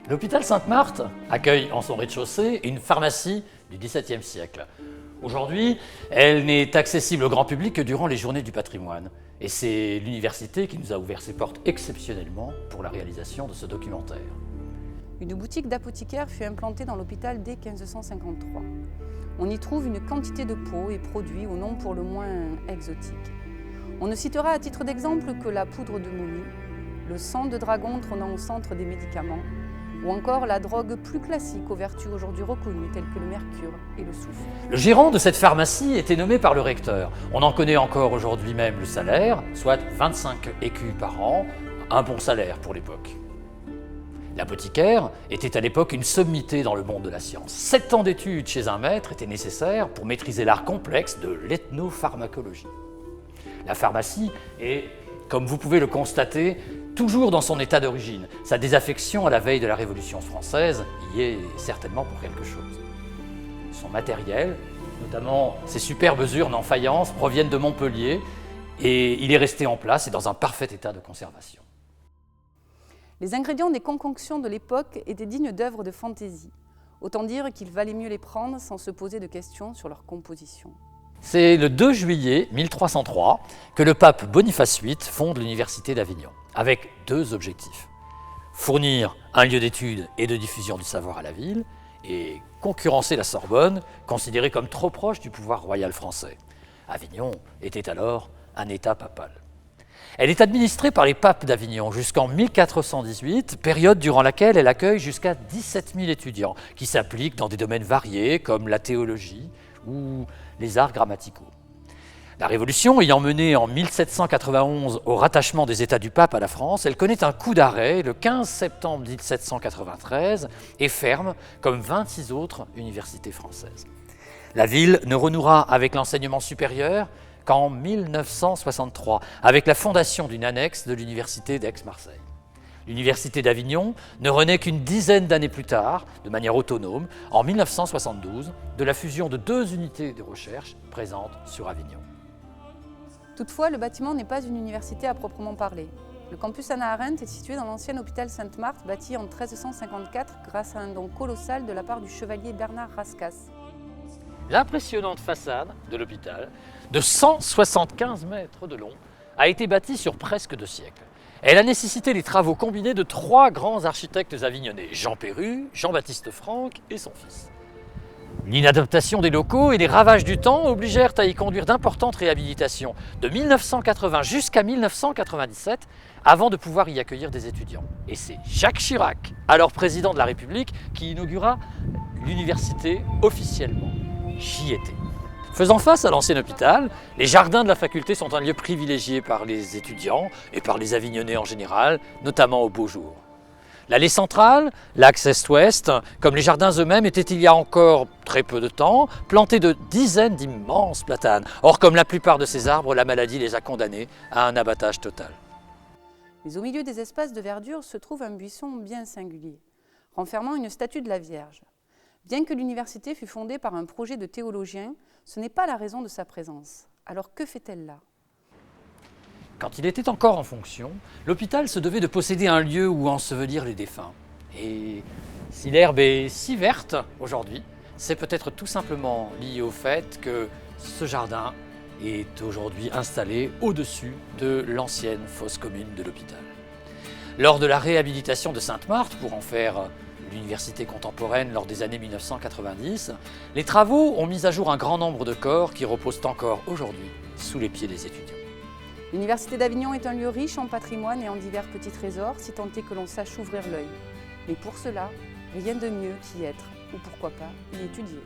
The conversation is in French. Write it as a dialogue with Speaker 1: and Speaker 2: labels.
Speaker 1: L'hôpital Sainte-Marthe accueille en son rez-de-chaussée une pharmacie du XVIIe siècle. Aujourd'hui, elle n'est accessible au grand public que durant les journées du patrimoine. Et c'est l'université qui nous a ouvert ses portes exceptionnellement pour la réalisation de ce documentaire.
Speaker 2: Une boutique d'apothicaire fut implantée dans l'hôpital dès 1553. On y trouve une quantité de pots et produits au nom pour le moins exotiques. On ne citera à titre d'exemple que la poudre de momie, le sang de dragon trônant au centre des médicaments, ou encore la drogue plus classique aux vertus aujourd'hui reconnues telles que le mercure et le soufre.
Speaker 1: Le gérant de cette pharmacie était nommé par le recteur. On en connaît encore aujourd'hui même le salaire, soit 25 écus par an, un bon salaire pour l'époque. L'apothicaire était à l'époque une sommité dans le monde de la science. 7 ans d'études chez un maître étaient nécessaires pour maîtriser l'art complexe de l'ethnopharmacologie. La pharmacie est, comme vous pouvez le constater, toujours dans son état d'origine. Sa désaffection à la veille de la Révolution française y est certainement pour quelque chose. Son matériel, notamment ses superbes urnes en faïence, proviennent de Montpellier et il est resté en place et dans un parfait état de conservation.
Speaker 2: Les ingrédients des concoctions de l'époque étaient dignes d'œuvres de fantaisie. Autant dire qu'il valait mieux les prendre sans se poser de questions sur leur composition.
Speaker 1: C'est le 2 juillet 1303 que le pape Boniface VIII fonde l'université d'Avignon, avec 2 objectifs. Fournir un lieu d'études et de diffusion du savoir à la ville, et concurrencer la Sorbonne, considérée comme trop proche du pouvoir royal français. Avignon était alors un État papal. Elle est administrée par les papes d'Avignon jusqu'en 1418, période durant laquelle elle accueille jusqu'à 17 000 étudiants, qui s'appliquent dans des domaines variés comme la théologie ou les arts grammaticaux. La Révolution ayant mené en 1791 au rattachement des États du pape à la France, elle connaît un coup d'arrêt le 15 septembre 1793 et ferme comme 26 autres universités françaises. La ville ne renouera avec l'enseignement supérieur qu'en 1963, avec la fondation d'une annexe de l'université d'Aix-Marseille. L'université d'Avignon ne renaît qu'une dizaine d'années plus tard, de manière autonome, en 1972, de la fusion de 2 unités de recherche présentes sur Avignon.
Speaker 2: Toutefois, le bâtiment n'est pas une université à proprement parler. Le campus Hannah Arendt est situé dans l'ancien hôpital Sainte-Marthe, bâti en 1354 grâce à un don colossal de la part du chevalier Bernard Rascasse.
Speaker 1: L'impressionnante façade de l'hôpital, de 175 mètres de long, a été bâtie sur presque 2 siècles. Elle a nécessité les travaux combinés de 3 grands architectes avignonnais, Jean Perru, Jean-Baptiste Franck et son fils. L'inadaptation des locaux et les ravages du temps obligèrent à y conduire d'importantes réhabilitations, de 1980 jusqu'à 1997, avant de pouvoir y accueillir des étudiants. Et c'est Jacques Chirac, alors président de la République, qui inaugura l'université officiellement. J'y étais. Faisant face à l'ancien hôpital, les jardins de la faculté sont un lieu privilégié par les étudiants et par les Avignonnais en général, notamment aux beaux jours. L'allée centrale, l'axe est-ouest, comme les jardins eux-mêmes, étaient il y a encore très peu de temps plantés de dizaines d'immenses platanes. Or, comme la plupart de ces arbres, la maladie les a condamnés à un abattage total.
Speaker 2: Mais au milieu des espaces de verdure se trouve un buisson bien singulier, renfermant une statue de la Vierge. Bien que l'université fût fondée par un projet de théologien, ce n'est pas la raison de sa présence. Alors que fait-elle là ?
Speaker 1: Quand il était encore en fonction, l'hôpital se devait de posséder un lieu où ensevelir les défunts. Et si l'herbe est si verte aujourd'hui, c'est peut-être tout simplement lié au fait que ce jardin est aujourd'hui installé au-dessus de l'ancienne fosse commune de l'hôpital. Lors de la réhabilitation de Sainte-Marthe, pour en faire l'université contemporaine lors des années 1990, les travaux ont mis à jour un grand nombre de corps qui reposent encore aujourd'hui sous les pieds des étudiants.
Speaker 2: L'université d'Avignon est un lieu riche en patrimoine et en divers petits trésors, si tant est que l'on sache ouvrir l'œil. Mais pour cela, rien de mieux qu'y être, ou pourquoi pas y étudier.